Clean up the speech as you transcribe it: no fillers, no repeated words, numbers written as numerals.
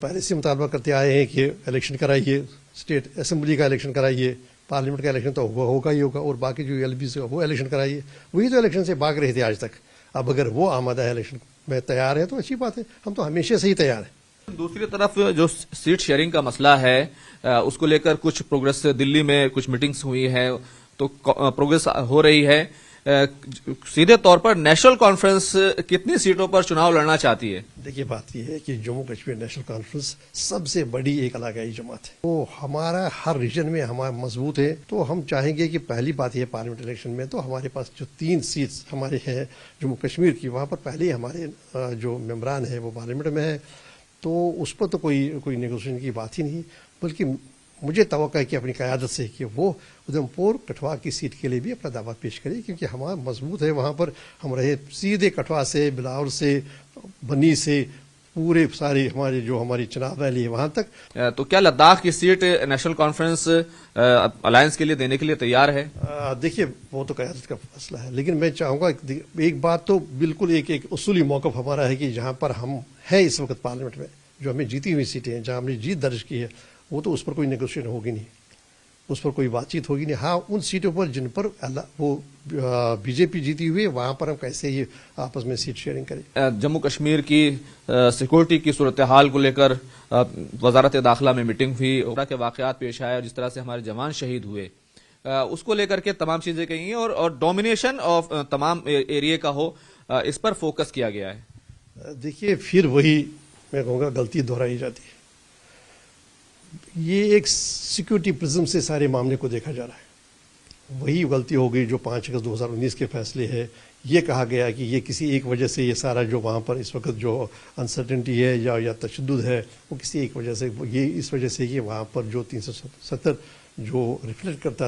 پہلے سے مطالبہ کرتے آئے ہیں کہ الیکشن کرائیے، اسٹیٹ اسمبلی کا الیکشن کرائیے، پارلیمنٹ کا الیکشن تو ہوگا ہی ہوگا، اور باقی جو ایل بی سے وہ الیکشن کرائیے. وہی تو الیکشن سے بھاگ رہے تھے آج تک. اب اگر وہ آمادہ ہے الیکشن میں تیار ہے تو اچھی بات ہے، ہم تو ہمیشہ سے ہی تیار ہیں. دوسری طرف جو سیٹ شیئرنگ کا مسئلہ ہے اس کو لے کر کچھ پروگرس دلی میں کچھ میٹنگز ہوئی ہیں تو پروگرس ہو رہی ہے. سیدھے طور پر نیشنل کانفرنس کتنی سیٹوں پر چناؤ لڑنا چاہتی ہے؟ دیکھیے بات یہ ہے کہ جموں کشمیر نیشنل کانفرنس سب سے بڑی ایک علاقائی جماعت ہے، تو ہمارا ہر ریجن میں ہمارا مضبوط ہے. تو ہم چاہیں گے کہ پہلی بات یہ پارلیمنٹ الیکشن میں تو ہمارے پاس جو 3 سیٹس ہمارے ہیں جموں کشمیر کی، وہاں پر پہلے ہی ہمارے جو ممبران ہیں وہ پارلیمنٹ میں ہیں، تو اس پر تو کوئی نیگوشیشن کی بات ہی نہیں. بلکہ مجھے توقع ہے کہ اپنی قیادت سے کہ وہ ادھم پور کٹھوا کی سیٹ کے لیے بھی اپنا دعویٰ پیش کرے، کیونکہ ہمارا مضبوط ہے وہاں پر. ہم رہے سیدھے کٹھوا سے، بلاور سے، بنی سے، پورے سارے ہماری چناب ویلی ہے وہاں تک. تو کیا لداخ کی سیٹ نیشنل کانفرنس الائنس کے لیے دینے کے لیے تیار ہے؟ دیکھیے وہ تو قیادت کا فیصلہ ہے، لیکن میں چاہوں گا ایک بات تو بالکل ایک اصولی موقف ہمارا ہے کہ جہاں پر ہم ہیں اس وقت پارلیمنٹ میں، جو ہمیں جیتی ہوئی سیٹیں ہیں، جہاں ہم نے جیت درج کی ہے، وہ تو اس پر کوئی نیگوشیشن ہوگی نہیں، اس پر کوئی بات چیت ہوگی نہیں. ہاں ان سیٹوں پر جن پر وہ بی جے پی جیتی ہوئی ہے وہاں پر ہم کیسے یہ آپس میں سیٹ شیئرنگ کریں. جموں کشمیر کی سیکورٹی کی صورتحال کو لے کر وزارت داخلہ میں میٹنگ ہوئی، اس طرح کے واقعات پیش آئے اور جس طرح سے ہمارے جوان شہید ہوئے، اس کو لے کر کے تمام چیزیں کہی ہیں اور ڈومینیشن آف تمام ایریے کا ہو، اس پر فوکس کیا گیا ہے. دیکھیے پھر وہی میں کہوں گا غلطی دہرائی جاتی ہے. یہ ایک سیکورٹی پرزم سے سارے معاملے کو دیکھا جا رہا ہے. وہی غلطی ہو گئی جو 5 اگست 2019 کے فیصلے ہے. یہ کہا گیا کہ یہ کسی ایک وجہ سے یہ سارا جو وہاں پر اس وقت جو انسرٹنٹی ہے یا تشدد ہے وہ کسی ایک وجہ سے، یہ اس وجہ سے کہ وہاں پر جو 370 جو ریفلیکٹ کرتا